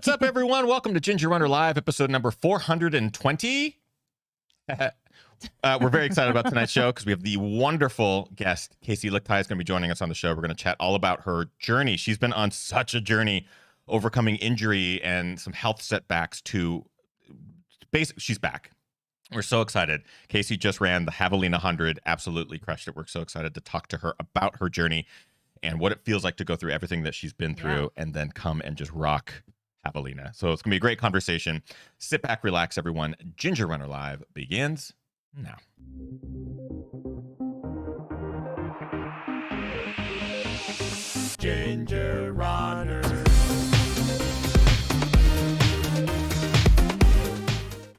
up, everyone? Welcome to Ginger Runner Live, episode number 420. We're very excited about tonight's show because we have the wonderful guest, Kaci Lickteig, is going to be joining us on the show. We're going to chat all about her journey. She's been on such a journey, overcoming injury and some health setbacks to basically, she's back. We're so excited. Kaci just ran the Javelina 100, absolutely crushed it. We're so excited to talk to her about her journey and what it feels like to go through everything that she's been through and then come and just rock Javelina. So it's going to be a great conversation. Sit back, relax, everyone. Ginger Runner Live begins now. Ginger Runner.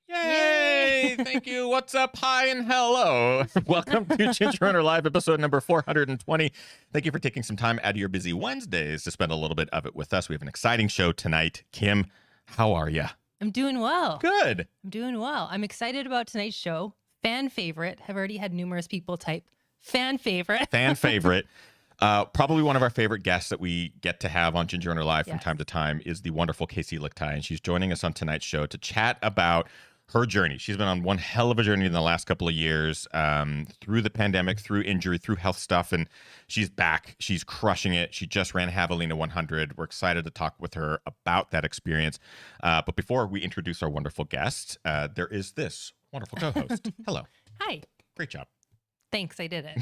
Yay! Thank you. What's up? Hi and hello. Welcome to Ginger Runner Live, episode number 420. Thank you for taking some time out of your busy Wednesdays to spend a little bit of it with us. We have an exciting show tonight. Kim, how are you? I'm doing well. Good. I'm doing well. I'm excited about tonight's show. Fan favorite. Have already had numerous people type fan favorite. Fan favorite. Probably one of our favorite guests that we get to have on Ginger Runner Live from time to time is the wonderful Kaci Lickteig, and she's joining us on tonight's show to chat about her journey. She's been on one hell of a journey in the last couple of years, through the pandemic, through injury, through health stuff, and she's back. She's crushing it. She just ran Javelina 100. We're excited to talk with her about that experience. But before we introduce our wonderful guest, there is this wonderful co-host. Hello. Hi. Great job. Thanks, I did it.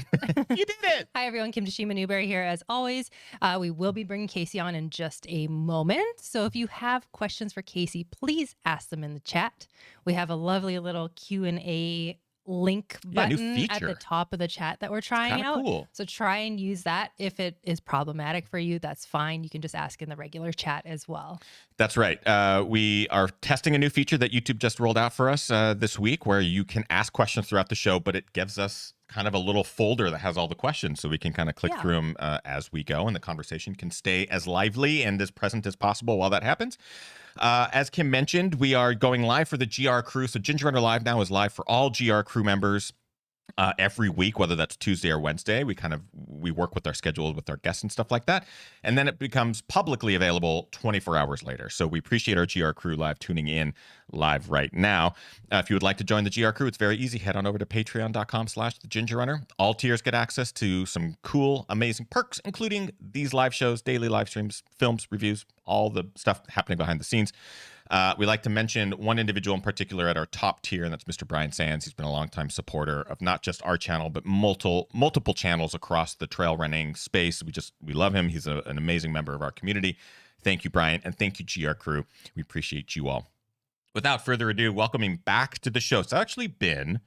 You did it. Hi, everyone. Kim Tashima Newberry here, as always. We will be bringing Kaci on in just a moment. So if you have questions for Kaci, please ask them in the chat. We have a lovely little Q&A link button at the top of the chat that we're trying out. Cool. So try and use that. If it is problematic for you, that's fine. You can just ask in the regular chat as well. That's right. We are testing a new feature that YouTube just rolled out for us this week where you can ask questions throughout the show, but it gives us kind of a little folder that has all the questions so we can kind of click through them as we go, and the conversation can stay as lively and as present as possible while that happens. As Kim mentioned, we are going live for the GR crew. So Ginger Runner Live now is live for all GR crew members every week, whether that's Tuesday or Wednesday. We work with our schedule with our guests and stuff like that. And then it becomes publicly available 24 hours later. So we appreciate our GR crew live tuning in live right now. If you would like to join the GR crew, it's very easy. Head on over to patreon.com/thegingerrunner. All tiers get access to some cool, amazing perks, including these live shows, daily live streams, films, reviews, all the stuff happening behind the scenes. We like to mention one individual in particular at our top tier, and that's Mr. Brian Sands. He's been a longtime supporter of not just our channel, but multiple channels across the trail running space. We love him. He's an amazing member of our community. Thank you, Brian, and thank you, GR crew. We appreciate you all. Without further ado, welcoming back to the show. It's actually been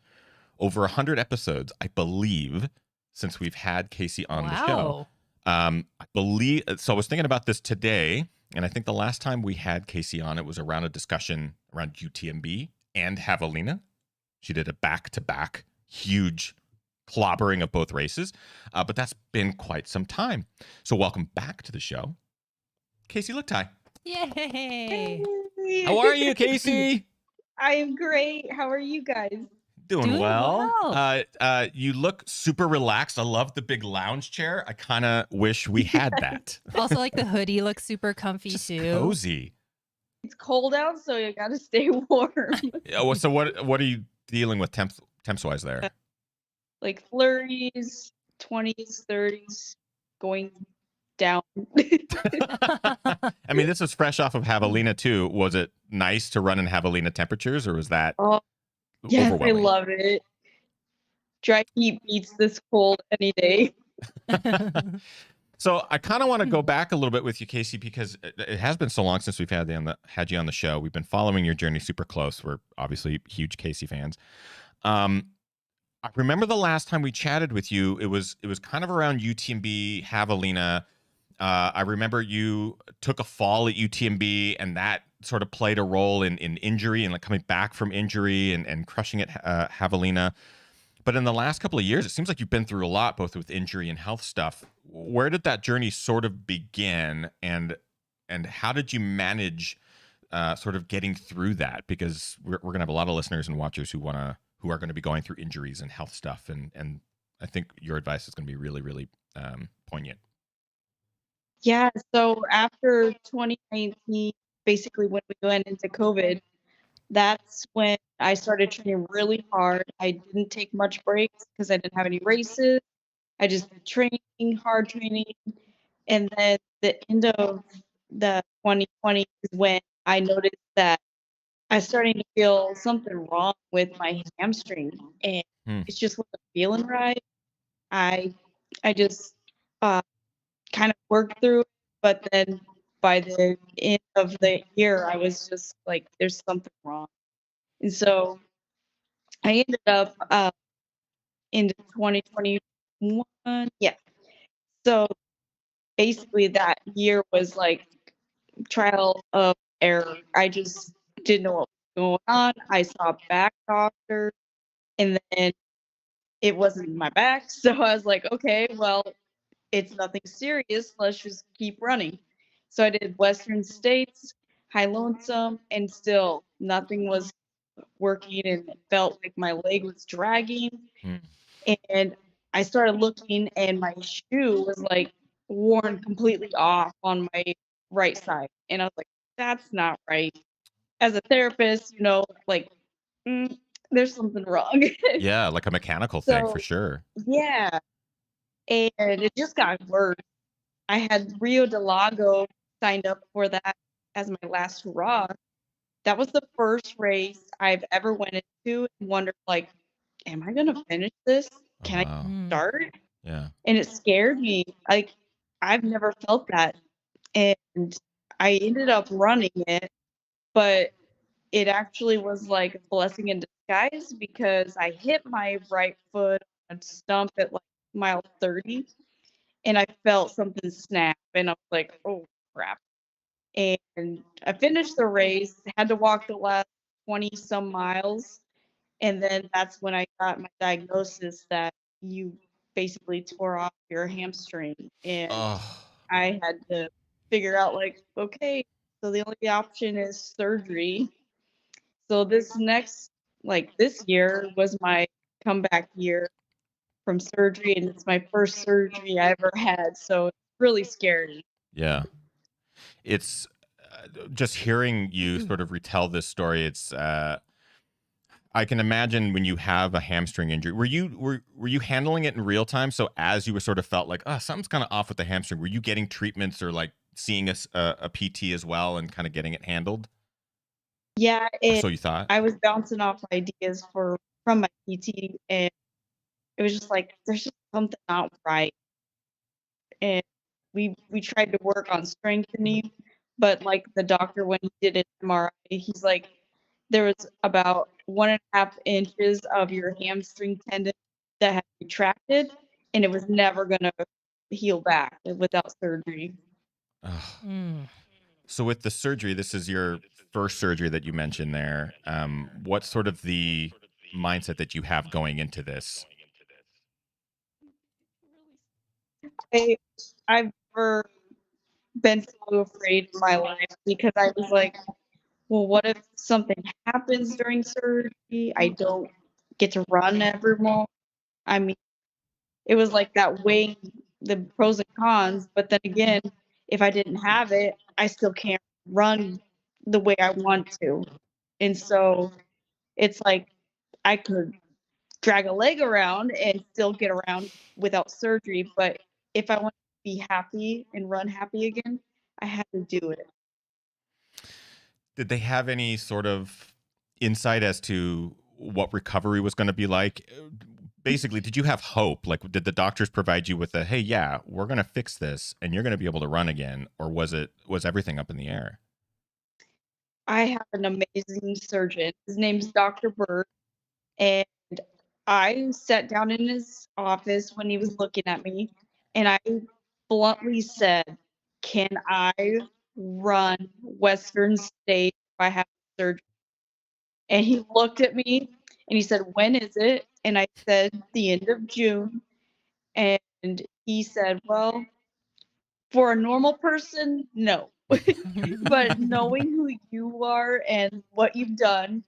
over 100 episodes, I believe, since we've had Kaci on the show. I believe so. I was thinking about this today. And I think the last time we had Kaci on, it was around a discussion around UTMB and Javelina. She did a back-to-back huge clobbering of both races. But that's been quite some time. So welcome back to the show, Kaci Lickteig. Yay! Hey. How are you, Kaci? I am great. How are you guys? Doing well. You look super relaxed. I love the big lounge chair. I kind of wish we had that. Also, like the hoodie looks super comfy Just too. cozy. It's cold out, so you gotta stay warm. So what are you dealing with temps wise there? Like flurries, 20s, 30s, going down. I mean, this is fresh off of Javelina too. Was it nice to run in Javelina temperatures, or was that Yes, I overwhelming? love it. Dry heat beats this cold any day. So I kind of want to go back a little bit with you, Kaci, because it has been so long since we've had you on the show. We've been following your journey super close. We're obviously huge Kaci fans. I remember the last time we chatted with you, it was kind of around UTMB Javelina. I remember you took a fall at UTMB, and that sort of played a role in injury and like coming back from injury and crushing it Javelina. But in the last couple of years, it seems like you've been through a lot, both with injury and health stuff. Where did that journey sort of begin, and how did you manage sort of getting through that? Because we're going to have a lot of listeners and watchers who are going to be going through injuries and health stuff, and I think your advice is going to be really, really poignant. Yeah, so after 2019, basically when we went into COVID, that's when I started training really hard. I didn't take much breaks because I didn't have any races. I just did training, hard training. And then the end of the 2020 is when I noticed that I was starting to feel something wrong with my hamstring, and Hmm. it just wasn't feeling right. I I just kind of worked through it, but then by the end of the year, I was just like, "There's something wrong," and so I ended up into 2021. Yeah. So basically, that year was like trial of error. I just didn't know what was going on. I saw a back doctor, and then it wasn't my back. So I was like, okay, well, it's nothing serious. Let's just keep running. So I did Western States, High Lonesome, and still nothing was working, and it felt like my leg was dragging. Hmm. And I started looking, and my shoe was like worn completely off on my right side. And I was like, that's not right. As a therapist, like, mm, there's something wrong. Yeah, like a mechanical thing for So, sure. yeah. And it just got worse. I had Rio de Lago signed up for that as my last hurrah. That was the first race I've ever went into and wondered, like, am I gonna finish this? Oh Can I wow. Mm. start? Yeah. And it scared me. Like, I've never felt that. And I ended up running it, but it actually was like a blessing in disguise because I hit my right foot on a stump at like mile 30, and I felt something snap, and I was like, "Oh crap." And I finished the race, had to walk the last 20 some miles, and then that's when I got my diagnosis that you basically tore off your hamstring, and Oh. I had to figure out, like, okay, so the only option is surgery. So this year was my comeback year from surgery, and it's my first surgery I ever had, so it's really scary. Yeah. It's just hearing you sort of retell this story. It's I can imagine when you have a hamstring injury. Were you handling it in real time? So as you were sort of felt like, oh, something's kind of off with the hamstring. Were you getting treatments or like seeing a PT as well and kind of getting it handled, Yeah, or and so you thought? I was bouncing off ideas from my PT, and it was just like, there's just something not right. And we tried to work on strengthening, but like the doctor when he did an MRI, he's like, there was about 1.5 inches of your hamstring tendon that had retracted, and it was never gonna heal back without surgery. Ugh. Mm. So with the surgery, this is your first surgery that you mentioned there. What's sort of the mindset that you have going into this? I I've never been so afraid in my life because I was like, well, what if something happens during surgery? I don't get to run evermore. I mean, it was like that weighing the pros and cons, but then again, if I didn't have it, I still can't run the way I want to. And so it's like I could drag a leg around and still get around without surgery, but if I want to be happy and run happy again, I had to do it. Did they have any sort of insight as to what recovery was going to be like? Basically, did you have hope? Like, did the doctors provide you with a, hey, yeah, we're going to fix this and you're going to be able to run again? Or was everything up in the air? I have an amazing surgeon. His name's Dr. Bird, and I sat down in his office when he was looking at me, and I bluntly said, "Can I run Western State if I have surgery?" And he looked at me and he said, "When is it?" And I said, "The end of June." And he said, "Well, for a normal person, no. But knowing who you are and what you've done,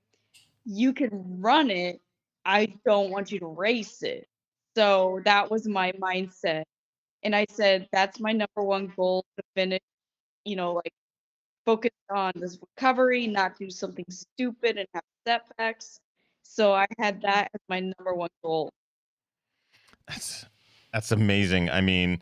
you can run it. I don't want you to race it." So that was my mindset. And I said, that's my number one goal to finish, like focus on this recovery, not do something stupid and have setbacks. So I had that as my number one goal. That's amazing. I mean,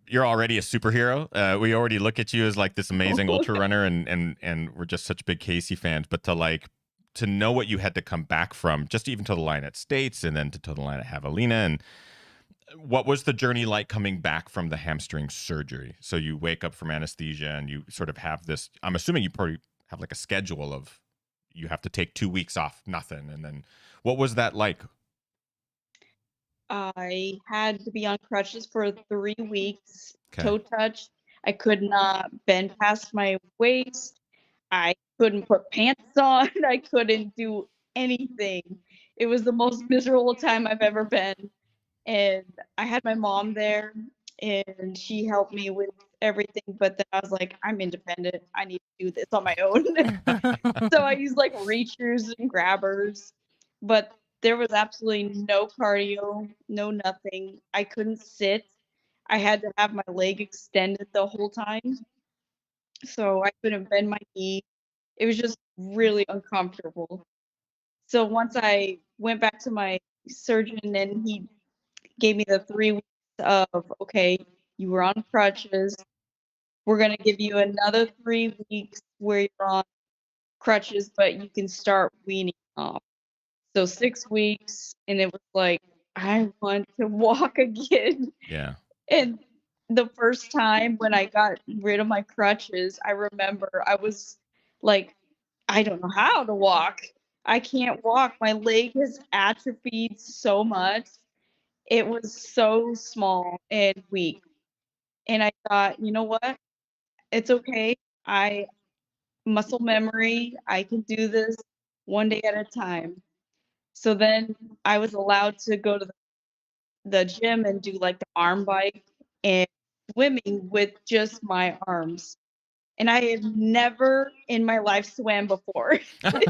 you're already a superhero. We already look at you as like this amazing ultra runner, and we're just such big Kaci fans. But to know what you had to come back from, just even to the line at States and then to the line at Javelina, and what was the journey like coming back from the hamstring surgery? So you wake up from anesthesia and you sort of have this. I'm assuming you probably have like a schedule of you have to take 2 weeks off, nothing, and then what was that like? I had to be on crutches for 3 weeks, Okay. toe touch. I could not bend past my waist. I couldn't put pants on. I couldn't do anything. It was the most miserable time I've ever been. And I had my mom there, and she helped me with everything. But then I was like, I'm independent. I need to do this on my own. So I used like reachers and grabbers, but there was absolutely no cardio, no nothing. I couldn't sit. I had to have my leg extended the whole time, so I couldn't bend my knee. It was just really uncomfortable. So once I went back to my surgeon and he gave me the 3 weeks of, okay, you were on crutches. We're going to give you another 3 weeks where you're on crutches, but you can start weaning off. So 6 weeks, and it was like, I want to walk again. Yeah. And the first time when I got rid of my crutches, I remember I was like, I don't know how to walk. I can't walk. My leg has atrophied so much. It was so small and weak. And I thought, you know what? It's okay. I muscle memory. I can do this one day at a time. So then I was allowed to go to the gym and do like the arm bike and swimming with just my arms. And I have never in my life swam before. This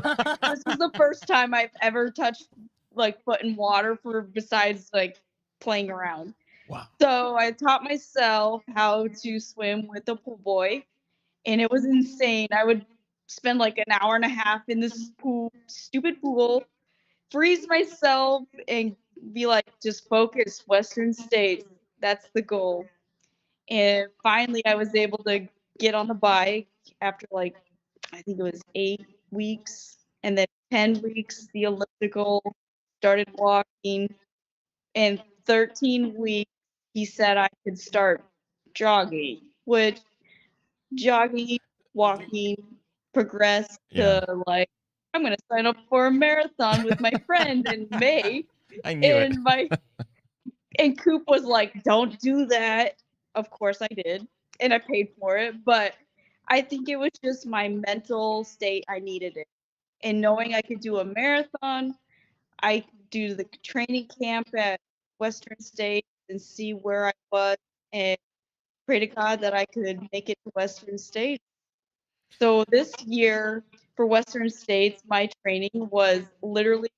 was the first time I've ever touched like foot in water for besides like playing around. Wow. So I taught myself how to swim with a pool boy, and it was insane. I would spend like an hour and a half in this stupid pool, freeze myself, and be like, just focus, Western States. That's the goal. And finally, I was able to get on the bike after like, I think it was 8 weeks, and then 10 weeks, the elliptical, started walking, and 13 weeks, he said I could start jogging, which jogging, walking, progressed Yeah. to like, I'm going to sign up for a marathon with my friend in May. I knew it. And Coop was like, don't do that. Of course I did. And I paid for it. But I think it was just my mental state. I needed it. And knowing I could do a marathon, I could do the training camp at Western State and see where I was and pray to God that I could make it to Western State. So this year for Western States, my training was literally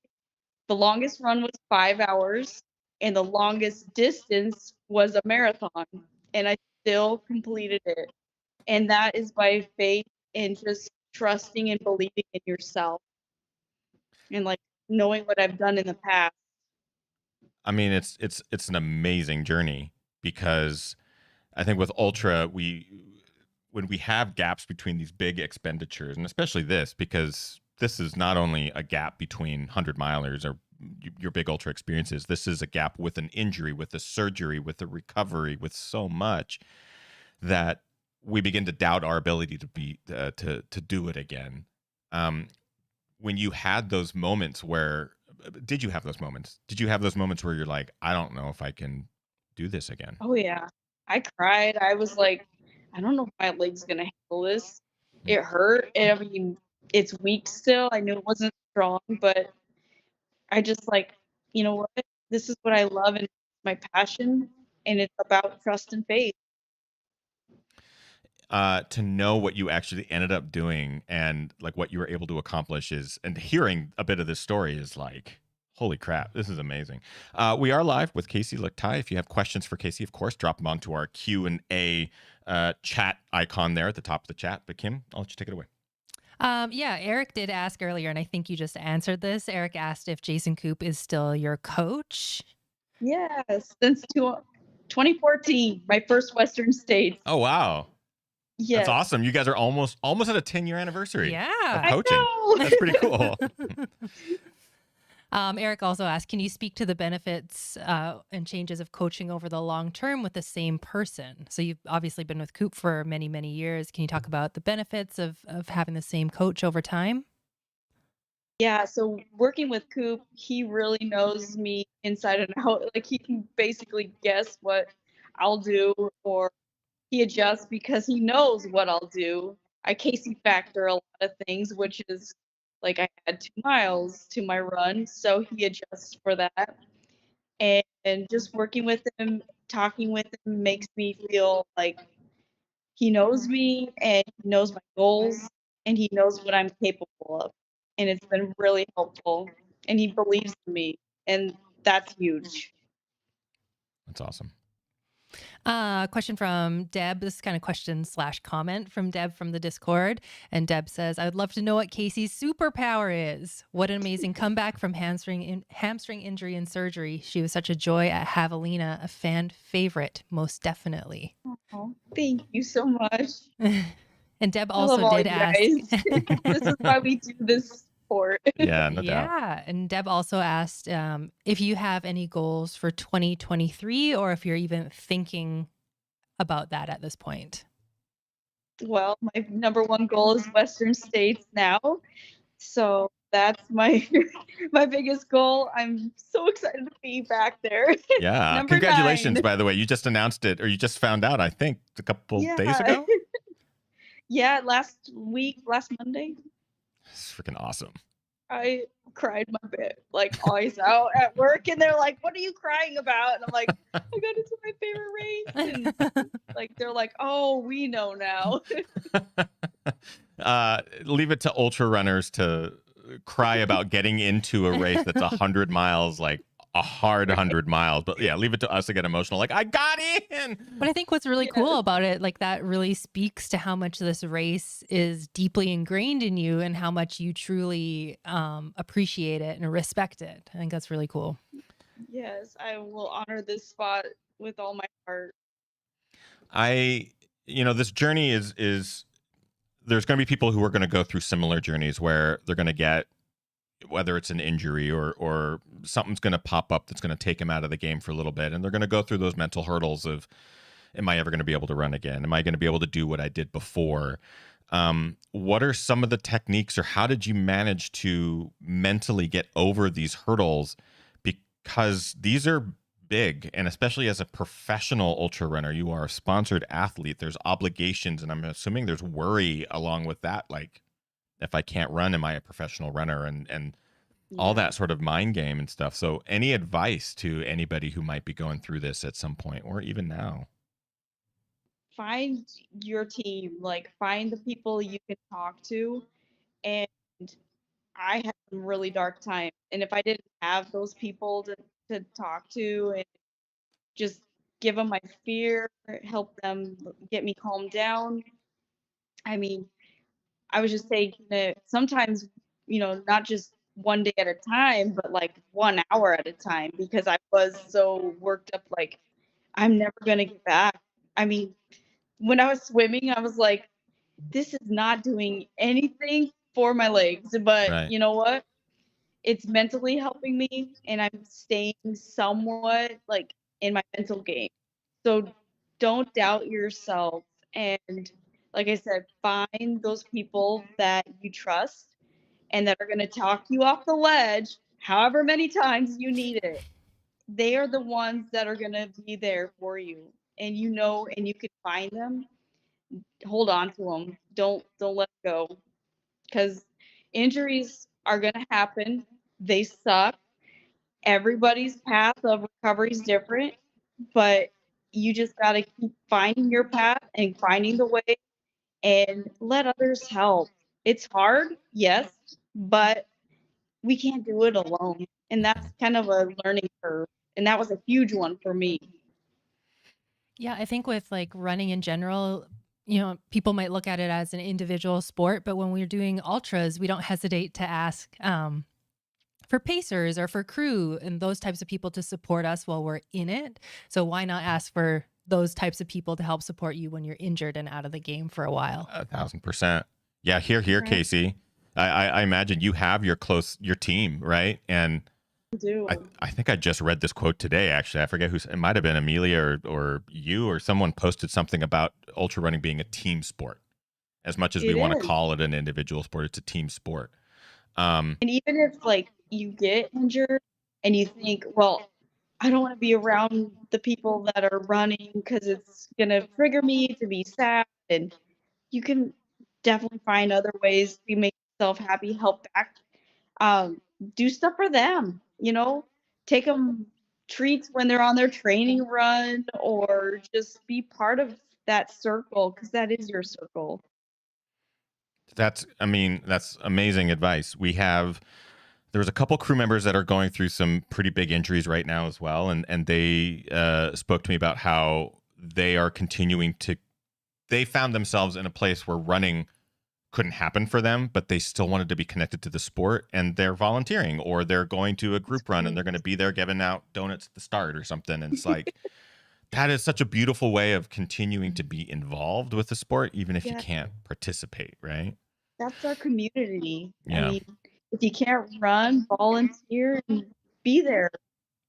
the longest run was 5 hours, and the longest distance was a marathon, and I still completed it. And that is by faith and just trusting and believing in yourself and like knowing what I've done in the past. I mean, it's an amazing journey because I think with ultra when we have gaps between these big expenditures, and especially this, because this is not only a gap between 100 milers or your big ultra experiences, this is a gap with an injury, with a surgery, with a recovery, with so much that we begin to doubt our ability to be to do it again. Um, when you had those moments where did you have those moments? Did you have those moments where you're like, I don't know if I can do this again? Oh yeah. I cried. I was like, I don't know if my leg's gonna handle this. It hurt. I mean, it's weak still. I knew it wasn't strong, but I just like, you know what? This is what I love and it's my passion, and it's about trust and faith. To know what you actually ended up doing and like what you were able to accomplish is, and hearing a bit of this story is like, Holy crap, this is amazing. We are live with Kaci Lickteig. If you have questions for Kaci, of course, drop them onto our Q&A chat icon there at the top of the chat. But Kim, I'll let you take it away. Yeah, Eric did ask earlier, and I think you just answered this. Eric asked if Jason Koop is still your coach. Yes, since 2014, my first Western States. Oh, wow. Yes. That's awesome. You guys are almost at a 10-year anniversary of Yeah. coaching. I know. That's pretty cool. Eric also asked, can you speak to the benefits and changes of coaching over the long term with the same person? So you've obviously been with Coop for many, many years. Can you talk about the benefits of having the same coach over time? Yeah, so working with Coop, he really knows me inside and out. Like he can basically guess what I'll do, or he adjusts because he knows what I'll do. I Casey factor a lot of things, which is like I had 2 miles to my run, so he adjusts for that. And just working with him, talking with him makes me feel like he knows me and he knows my goals and he knows what I'm capable of. And it's been really helpful. And he believes in me. And that's huge. That's awesome. Question from Deb. This is kind of question/comment from Deb from the Discord. And Deb says, I would love to know what Casey's superpower is. What an amazing comeback from hamstring injury and surgery. She was such a joy at Javelina, a fan favorite, most definitely. Oh, thank you so much. And Deb I love also all did you ask. guys. This is why we do this sport. Yeah, no doubt. Yeah. And Deb also asked if you have any goals for 2023 or if you're even thinking about that at this point. Well, my number one goal is Western States now. So that's my my biggest goal. I'm so excited to be back there. Yeah. Number Congratulations, 9. by the way. You just announced it, or you just found out, I think, a couple days ago. Yeah, last Monday. It's freaking awesome. I cried my eyes out at work, and they're like, "What are you crying about?" And I'm like, "I got into my favorite race." And like they're like, "Oh, we know now." Leave it to ultra runners to cry about getting into a race that's 100 miles, like a hard 100 miles. But yeah, leave it to us to get emotional. Like, I got in. But I think what's really cool about it, like that really speaks to how much this race is deeply ingrained in you and how much you truly appreciate it and respect it. I think that's really cool. Yes, I will honor this spot with all my heart. This journey is there's going to be people who are going to go through similar journeys where they're going to get, whether it's an injury or something's going to pop up that's going to take them out of the game for a little bit. And they're going to go through those mental hurdles of, am I ever going to be able to run again? Am I going to be able to do what I did before? What are some of the techniques, or how did you manage to mentally get over these hurdles? Because these are big, and especially as a professional ultra runner, you are a sponsored athlete. There's obligations, and I'm assuming there's worry along with that. Like, if I can't run, am I a professional runner? And all that sort of mind game and stuff. So any advice to anybody who might be going through this at some point, or even now? Find your team, like find the people you can talk to. And I had some really dark times. And if I didn't have those people to talk to and just give them my fear, help them get me calmed down. I mean, I was just taking it sometimes, not just one day at a time, but like 1 hour at a time, because I was so worked up, like, I'm never going to get back. I mean, when I was swimming, I was like, this is not doing anything for my legs, but Right. you know what? It's mentally helping me, and I'm staying somewhat like in my mental game. So don't doubt yourself. And like I said, find those people that you trust and that are going to talk you off the ledge however many times you need it. They are the ones that are going to be there for you. And and you can find them. Hold on to them. Don't let go, cuz injuries are going to happen. They suck. Everybody's path of recovery is different, but you just got to keep finding your path and finding the way and let others help. It's hard, yes, but we can't do it alone. And that's kind of a learning curve. And that was a huge one for me. Yeah, I think with like running in general, people might look at it as an individual sport, but when we're doing ultras, we don't hesitate to ask for pacers or for crew and those types of people to support us while we're in it. So why not ask for those types of people to help support you when you're injured and out of the game for a while? 1,000%. Yeah, here, Right. Kaci. I imagine you have your team, right? And I do. I think I just read this quote today. Actually, I forget it might have been Amelia or you or someone posted something about ultra running being a team sport. As much as we It want to is. call it an individual sport, it's a team sport. And even if like you get injured and you think, well, I don't want to be around the people that are running because it's gonna trigger me to be sad, and you can definitely find other ways to make yourself happy, help back, um, do stuff for them, take them treats when they're on their training run, or just be part of that circle because that is your circle. That's amazing advice. There's a couple crew members that are going through some pretty big injuries right now as well, and they spoke to me about how they are continuing to. They found themselves in a place where running couldn't happen for them, but they still wanted to be connected to the sport, and they're volunteering or they're going to a That's group run and they're great. going to be there giving out donuts at the start or something. And it's like that is such a beautiful way of continuing to be involved with the sport, even if you Yeah, can't participate, right? that's our community. I Yeah. mean, if you can't run, volunteer and be there,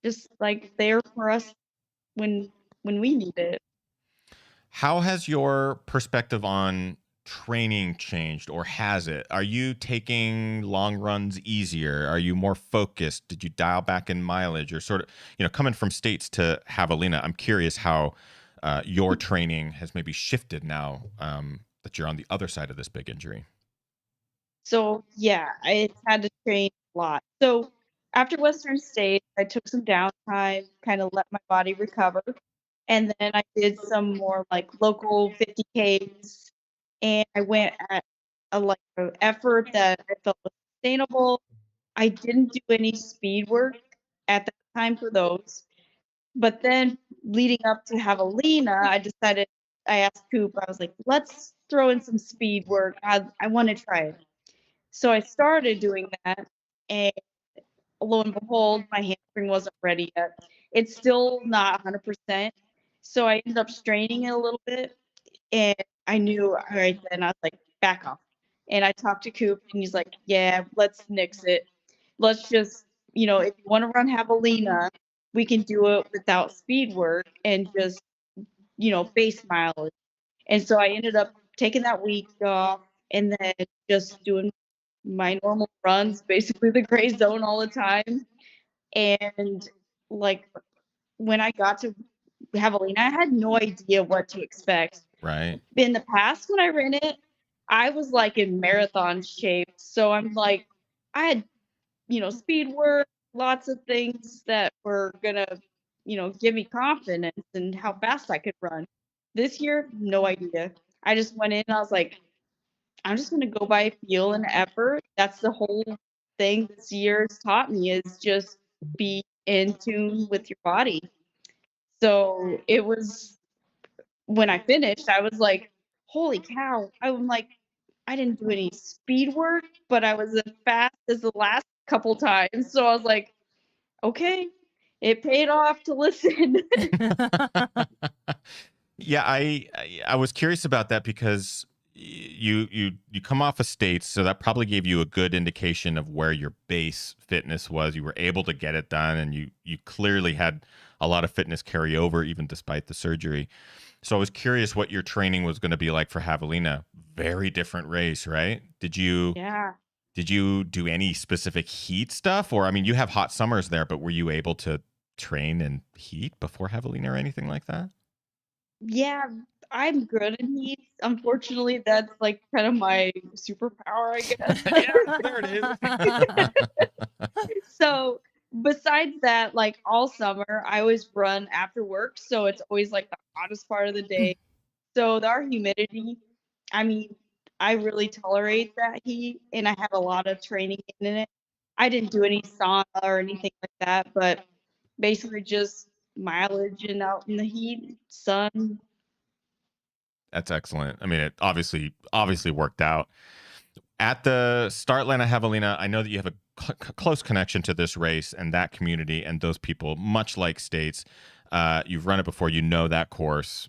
just like there for us when we need it. How has your perspective on training changed, or has it? Are you taking long runs easier? Are you more focused? Did you dial back in mileage, or sort of, coming from States to Javelina? I'm curious how your training has maybe shifted now that you're on the other side of this big injury. So yeah, I had to train a lot. So after Western State, I took some downtime, kind of let my body recover, and then I did some more like local 50Ks, and I went at a effort that I felt was sustainable. I didn't do any speed work at that time for those, but then leading up to Javelina, I asked Coop, I was like, let's throw in some speed work. I want to try it. So I started doing that, and lo and behold, my hamstring wasn't ready yet. It's still not 100%. So I ended up straining it a little bit, and I knew right then, I was like, back off. And I talked to Coop, and he's like, yeah, let's nix it. Let's just, if you want to run Javelina, we can do it without speed work and just, base mileage. And so I ended up taking that week off and then just doing my normal runs, basically the gray zone all the time. And like when I got to Javelina, I had no idea what to expect. Right. In the past, when I ran it, I was like in marathon shape. So I'm like, I had, speed work, lots of things that were gonna, give me confidence in how fast I could run. This year, no idea. I just went in, I was like, I'm just gonna go by feel and effort. That's the whole thing this year has taught me is just be in tune with your body. So it was when I finished, I was like, holy cow. I'm like, I didn't do any speed work, but I was as fast as the last couple times. So I was like, okay, it paid off to listen. Yeah, I was curious about that because you come off of States, so that probably gave you a good indication of where your base fitness was. You were able to get it done, and you clearly had a lot of fitness carry over even despite the surgery. So I was curious what your training was going to be like for Javelina. Very different race, right? Yeah. Did you do any specific heat stuff, or I mean, you have hot summers there, but were you able to train in heat before Javelina or anything like that? Yeah, I'm good in heat. Unfortunately, that's like kind of my superpower, I guess. Yeah, there it is. So besides that, like all summer, I always run after work, so it's always like the hottest part of the day. So our humidity, I mean, I really tolerate that heat, and I have a lot of training in it. I didn't do any sauna or anything like that, but basically just mileage and out in the heat, sun. That's excellent. I mean, it obviously worked out. At the start line of Javelina, I know that you have a close connection to this race and that community and those people, much like States. You've run it before, you know that course.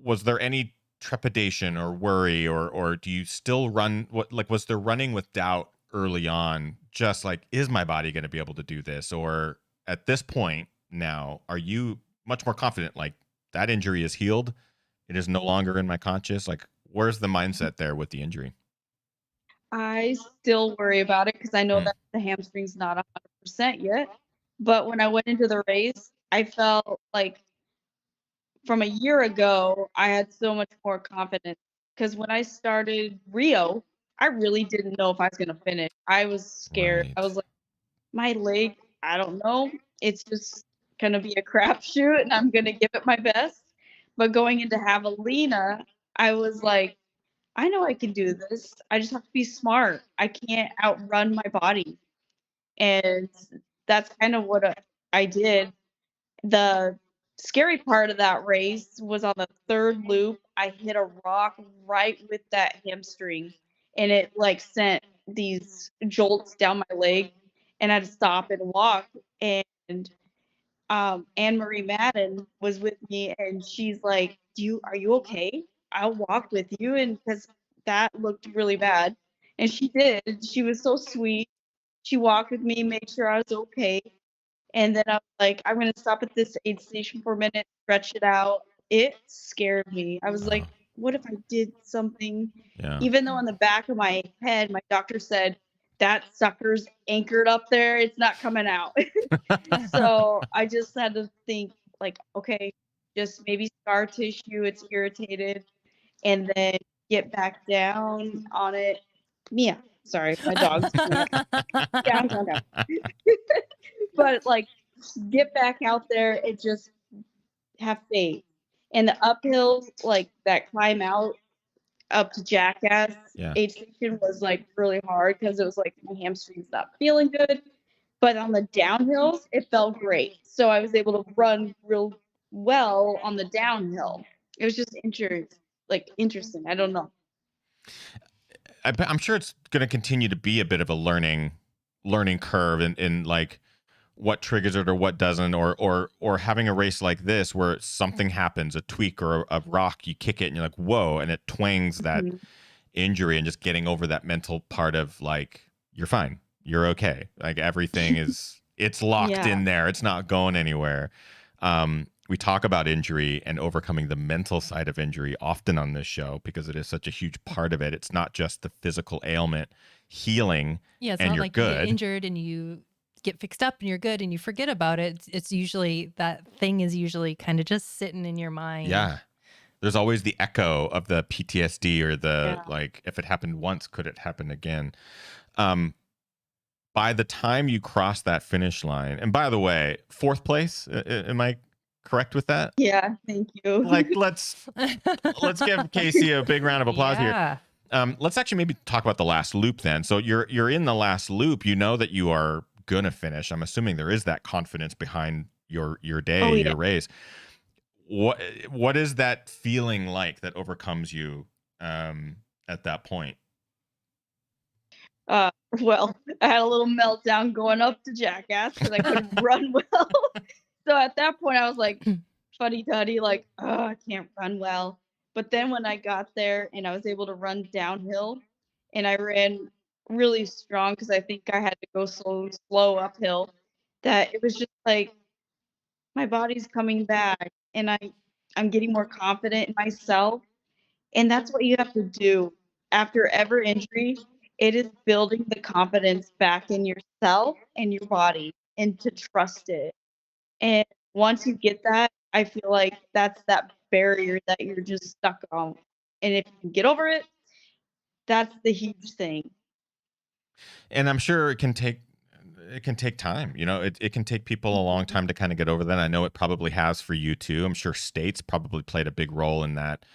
Was there any trepidation or worry, or do you still run? Was there running with doubt early on? Just like, is my body going to be able to do this? Or at this point now, are you much more confident? Like, that injury is healed. It is no longer in my conscious. Like, where's the mindset there with the injury? I still worry about it because I know that the hamstring's not 100% yet. But when I went into the race, I felt like from a year ago, I had so much more confidence because when I started Rio, I really didn't know if I was going to finish. I was scared. I Right. was like, my leg, I don't know. It's just going to be a crapshoot and I'm going to give it my best. But going into Javelina, I was like, I know I can do this. I just have to be smart. I can't outrun my body. And that's kind of what I did. The scary part of that race was on the third loop. I hit a rock right with that hamstring, and it like sent these jolts down my leg, and I had to stop and walk. And Anne Marie Madden was with me, and she's like, are you okay? I'll walk with you," and because that looked really bad, and she did. She was so sweet. She walked with me, made sure I was okay. And then I was like, I'm gonna stop at this aid station for a minute, stretch it out. It scared me. I was like, what if I did something? Yeah. Even though in the back of my head, my doctor said, that sucker's anchored up there, it's not coming out. So I just had to think, like, okay, just maybe scar tissue, it's irritated, and then get back down on it. Mia, sorry, my dog's down, down, down. But like, get back out there and just have faith. And the uphill, like that climb out up to Jackass Yeah. aid station was like really hard because it was like my hamstring's not feeling good. But on the downhills, it felt great. So I was able to run real well on the downhill. It was just interesting. I don't know. I'm sure it's going to continue to be a bit of a learning curve in like what triggers it or what doesn't, or having a race like this where something happens, a tweak or a rock, you kick it and you're like, whoa, and it twangs that injury, and just getting over that mental part of like, you're fine, you're okay, like everything is, it's locked in there, it's not going anywhere. We talk about injury and overcoming the mental side of injury often on this show because it is such a huge part of it. It's not just the physical ailment healing, it's and not you're like good. You get injured and you get fixed up and you're good and you forget about it. It's usually, that thing is usually kind of just sitting in your mind. Yeah. There's always the echo of the PTSD or the like, if it happened once, could it happen again? By the time you cross that finish line, and by the way, 4th place, am I correct with that? Yeah, thank you. Like, let's give Kaci a big round of applause here. Let's actually maybe talk about the last loop then. So you're in the last loop. You know that you are gonna finish. I'm assuming there is that confidence behind your day, your race. What is that feeling like that overcomes you at that point? Well, I had a little meltdown going up to Jackass because I couldn't run well. So at that point, I was like, fuddy-duddy, like, oh, I can't run well. But then when I got there and I was able to run downhill, and I ran really strong because I think I had to go slow uphill, that it was just like my body's coming back, and I'm getting more confident in myself. And that's what you have to do after every injury. It is building the confidence back in yourself and your body and to trust it. And once you get that, I feel like that's that barrier that you're just stuck on. And if you can get over it, that's the huge thing. And I'm sure it can take time. You know, it can take people a long time to kind of get over that. I know it probably has for you too. I'm sure States probably played a big role in that,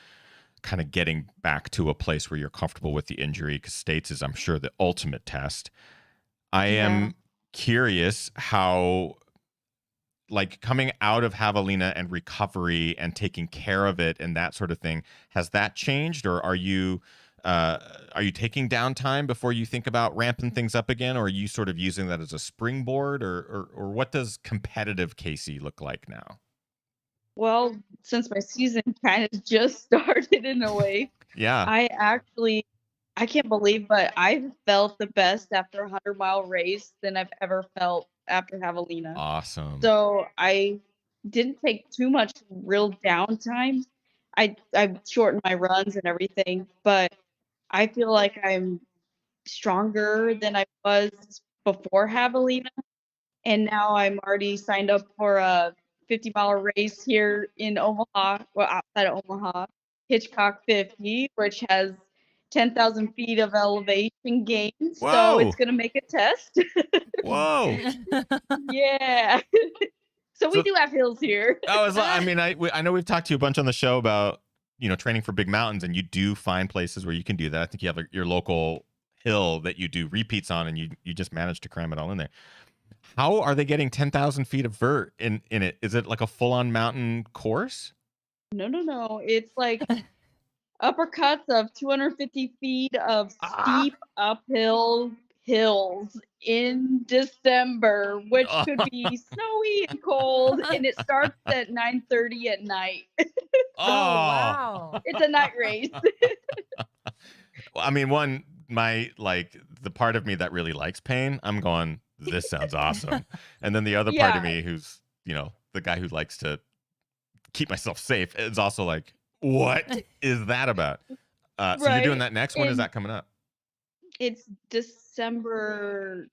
kind of getting back to a place where you're comfortable with the injury, because States is, I'm sure, the ultimate test. I Yeah. am curious how, like, coming out of Javelina and recovery and taking care of it and that sort of thing, has that changed, or are you taking downtime before you think about ramping things up again, or are you sort of using that as a springboard, or what does competitive Kaci look like now? Well, since my season kind of just started in a way, Yeah. I can't believe, but I felt the best after a 100-mile race than I've ever felt after Javelina. Awesome. So I didn't take too much real downtime. I shortened my runs and everything, but I feel like I'm stronger than I was before Javelina. And now I'm already signed up for a 50-mile race here in Omaha, well, outside of Omaha, Hitchcock 50, which has 10,000 feet of elevation gain. So it's Whoa. going to make a test. Whoa. Yeah. So we So do have hills here. I mean, I know we've talked to you a bunch on the show about, training for big mountains, and you do find places where you can do that. I think you have your local hill that you do repeats on, and you just managed to cram it all in there. How are they getting 10,000 feet of vert in it? Is it like a full on mountain course? No. It's like uppercuts of 250 feet of Ah. steep uphill hills in December, which could be snowy and cold, and it starts at 9:30 at night. Oh, Oh. wow. It's a night race. Well, I mean, the part of me that really likes pain, I'm going, this sounds awesome. And then the other part of Yeah, me who's, the guy who likes to keep myself safe is also like, what is that about? So you're doing right. that next. When is And that coming up? it's December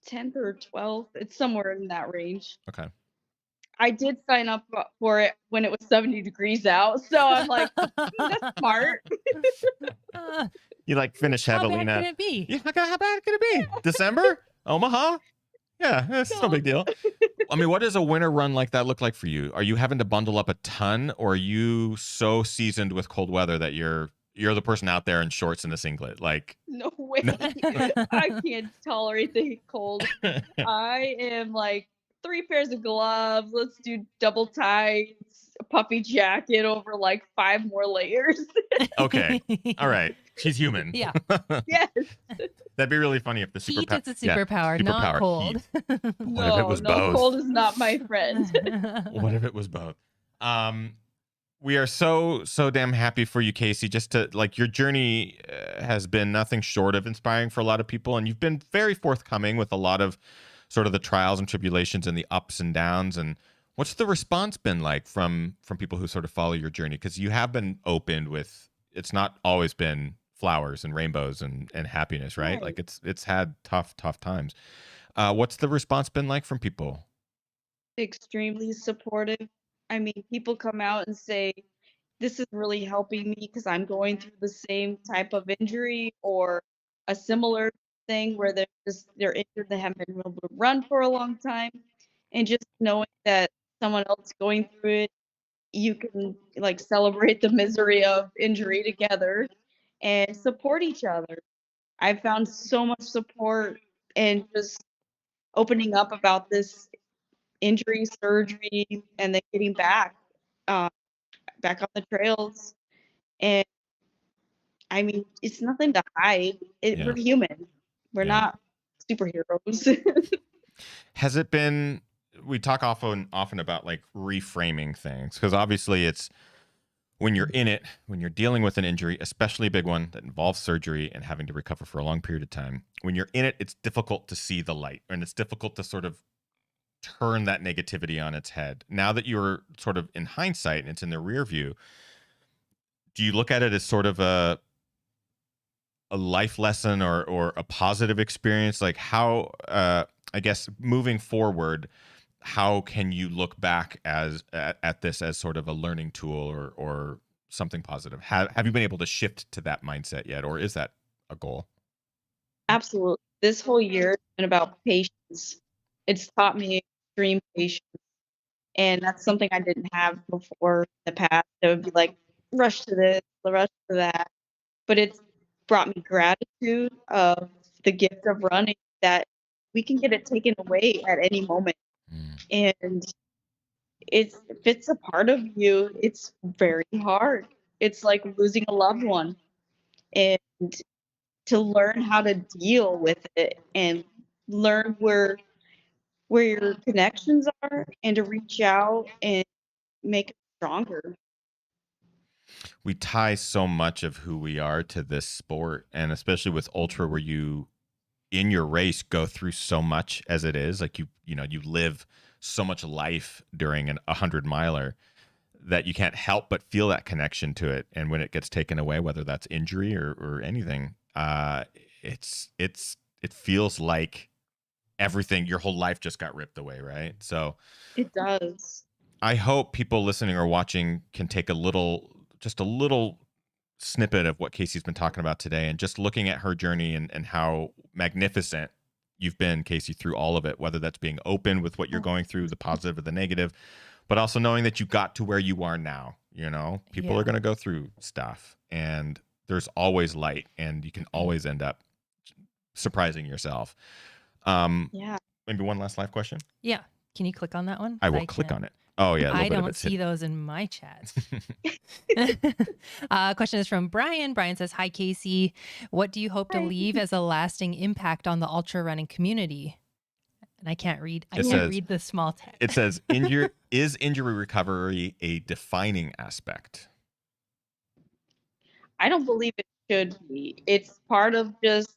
10th or 12th. It's somewhere in that range. Okay. I did sign up for it when it was 70 degrees out, so I'm like, that's smart. You like finish How bad Javelina. can it be? Yeah, how bad could it be? December? Omaha? Yeah, it's no big deal. I mean, what does a winter run like that look like for you? Are you having to bundle up a ton, or are you so seasoned with cold weather that you're the person out there in shorts and a singlet? Like, No way. no. I can't tolerate the cold. I am like 3 pairs of gloves. Let's do double tights, a puffy jacket over like 5 more layers. Okay. All right. She's human. Yeah. Yes. That'd be really funny if the Heat superpower. is a superpower, not cold. What if it was No, both? cold is not my friend. What if it was both? We are so damn happy for you, Kaci. Just to like, your journey has been nothing short of inspiring for a lot of people, and you've been very forthcoming with a lot of sort of the trials and tribulations and the ups and downs. And what's the response been like from people who sort of follow your journey? Because you have been open with, it's not always been flowers and rainbows and happiness, right? Right. Like it's had tough times. What's the response been like from people? Extremely supportive. I mean, people come out and say, this is really helping me because I'm going through the same type of injury or a similar thing where they're injured, they haven't been able to run for a long time. And just knowing that someone else going through it, you can like celebrate the misery of injury together and support each other. I found so much support and just opening up about this injury, surgery, and then getting uh, back on the trails. And I mean, it's nothing to hide. Yeah. We're human. We're Yeah. not superheroes. Has it been, we talk often about like reframing things, because obviously it's when you're in it, when you're dealing with an injury, especially a big one that involves surgery and having to recover for a long period of time, when you're in it, it's difficult to see the light, and it's difficult to sort of turn that negativity on its head. Now that you're sort of in hindsight and it's in the rear view, do you look at it as sort of a life lesson or a positive experience? Like, how I guess moving forward, how can you look back at this as sort of a learning tool or something positive? Have you been able to shift to that mindset yet, or is that a goal? Absolutely. This whole year has been about patience. It's taught me extreme patience. And that's something I didn't have before in the past. It would be like, rush to this, rush to that. But it's brought me gratitude of the gift of running that we can get it taken away at any moment. And if it's a part of you, it's very hard. It's like losing a loved one. And to learn how to deal with it and learn where your connections are and to reach out and make it stronger. We tie so much of who we are to this sport, and especially with ultra, where you in your race go through so much as it is. Like you live so much life during an 100-miler that you can't help but feel that connection to it. And when it gets taken away, whether that's injury or anything, it feels like everything, your whole life just got ripped away, right? So it does. I hope people listening or watching can take just a little snippet of what Kaci's been talking about today, and just looking at her journey and how magnificent you've been, Kaci, through all of it, whether that's being open with what you're going through, the positive or the negative, but also knowing that you got to where you are now. People are going to go through stuff, and there's always light, and you can always end up surprising yourself. Maybe one last live question. Yeah. Can you click on that one? I will click on it. Oh yeah, I don't see those in my chat. Question is from Brian. Brian says, "Hi Kaci, what do you hope to leave as a lasting impact on the ultra running community?" And I can't read. I can't read the small text. It says, "Is injury recovery a defining aspect?" I don't believe it should be. It's part of just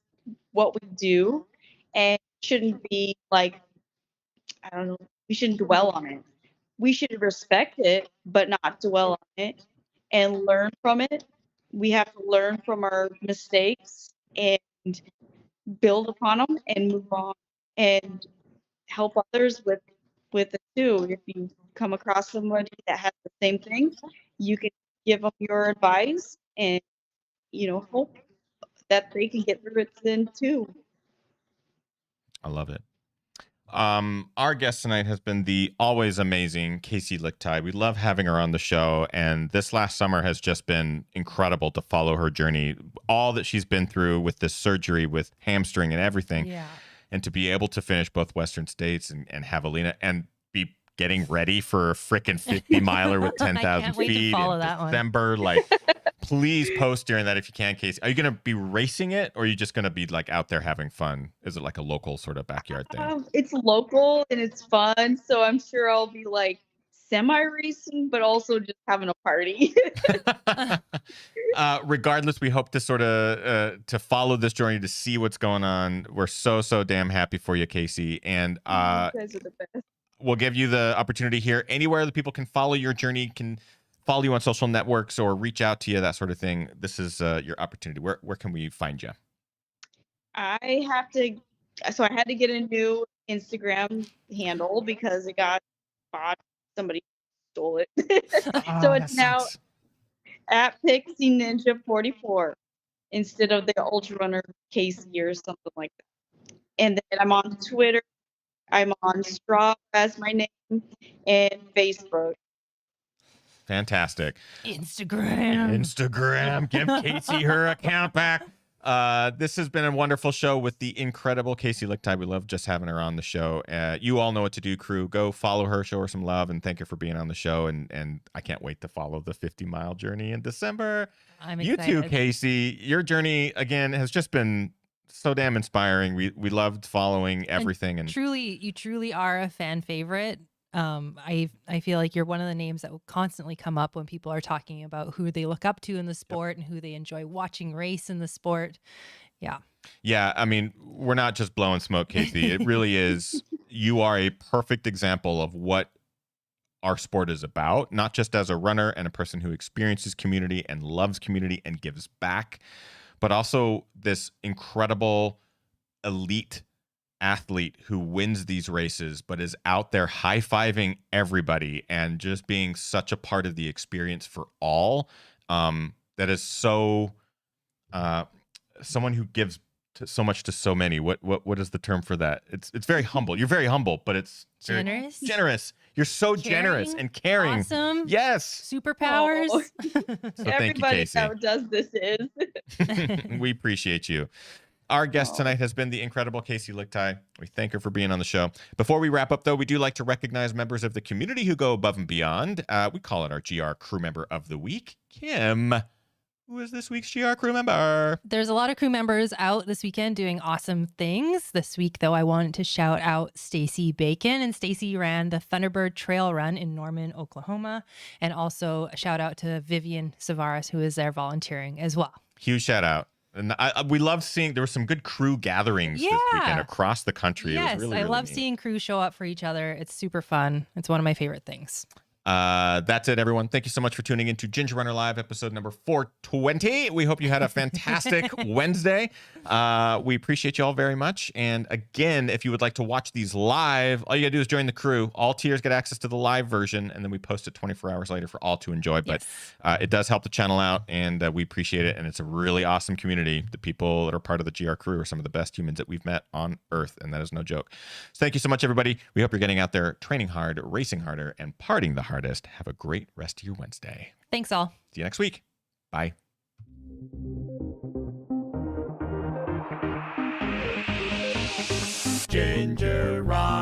what we do, and it shouldn't be like, I don't know, we shouldn't dwell on it. We should respect it, but not dwell on it and learn from it. We have to learn from our mistakes and build upon them and move on and help others with it too. If you come across somebody that has the same thing, you can give them your advice and, hope that they can get through it then too. I love it. Our guest tonight has been the always amazing Kaci Lickteig. We love having her on the show, and this last summer has just been incredible to follow her journey, all that she's been through with this surgery, with hamstring and everything, and to be able to finish both Western States and Javelina and be getting ready for a freaking 50-miler with 10,000 feet in December. Like, please post during that if you can, Kaci. Are you going to be racing it, or are you just going to be like out there having fun? Is it like a local sort of backyard thing? It's local and it's fun, so I'm sure I'll be like semi-racing, but also just having a party. Regardless, we hope to sort of to follow this journey, to see what's going on. We're so damn happy for you, Kaci, and you guys are the best. We'll give you the opportunity here. Anywhere that people can follow your journey, can follow you on social networks or reach out to you, that sort of thing. This is your opportunity. Where can we find you? I had to get a new Instagram handle because it got bought. Somebody stole it. So it's now at Pixie Ninja 44 instead of the Ultra Runner Kaci or something like that. And then I'm on Twitter. I'm on Strava as my name, and Facebook. Fantastic. Instagram. Give Kaci her account back. This has been a wonderful show with the incredible Kaci Lickteig. We love just having her on the show. You all know what to do, crew. Go follow her, show her some love, and thank her for being on the show. And I can't wait to follow the 50-mile journey in December. I'm excited. You too, Kaci. Your journey, again, has just been so damn inspiring. We loved following everything. And you truly are a fan favorite. I feel like you're one of the names that will constantly come up when people are talking about who they look up to in the sport and who they enjoy watching race in the sport. Yeah. Yeah. I mean, we're not just blowing smoke, Kaci. It really is. You are a perfect example of what our sport is about, not just as a runner and a person who experiences community and loves community and gives back, but also this incredible elite athlete who wins these races, but is out there high-fiving everybody and just being such a part of the experience for all. That is so someone who gives so much to so many. What is the term for that? It's very humble. You're very humble, but it's generous. Generous. You're so generous and caring. Awesome. Yes. Superpowers. So thank you, Everybody Kaci. that does this is. We appreciate you. Our guest tonight has been the incredible Kaci Lickteig. We thank her for being on the show. Before we wrap up, though, we do like to recognize members of the community who go above and beyond. We call it our GR Crew Member of the Week. Kim, who is this week's GR Crew Member? There's a lot of crew members out this weekend doing awesome things. This week, though, I wanted to shout out Stacy Bacon. And Stacy ran the Thunderbird Trail Run in Norman, Oklahoma. And also a shout out to Vivian Savaras, who is there volunteering as well. Huge shout out. And we loved seeing there were some good crew gatherings this weekend across the country. Yes, it was really, I really love neat. seeing crew show up for each other. It's super fun. It's one of my favorite things. That's it, everyone. Thank you so much for tuning in to Ginger Runner Live, episode number 420. We hope you had a fantastic Wednesday. We appreciate you all very much. And again, if you would like to watch these live, all you gotta do is join the crew. All tiers get access to the live version, and then we post it 24 hours later for all to enjoy. But it does help the channel out, and we appreciate it. And it's a really awesome community. The people that are part of the GR crew are some of the best humans that we've met on Earth, and that is no joke. So thank you so much, everybody. We hope you're getting out there, training hard, racing harder, and partying the hardest. Have a great rest of your Wednesday. Thanks, all. See you next week. Bye. Ginger Ride.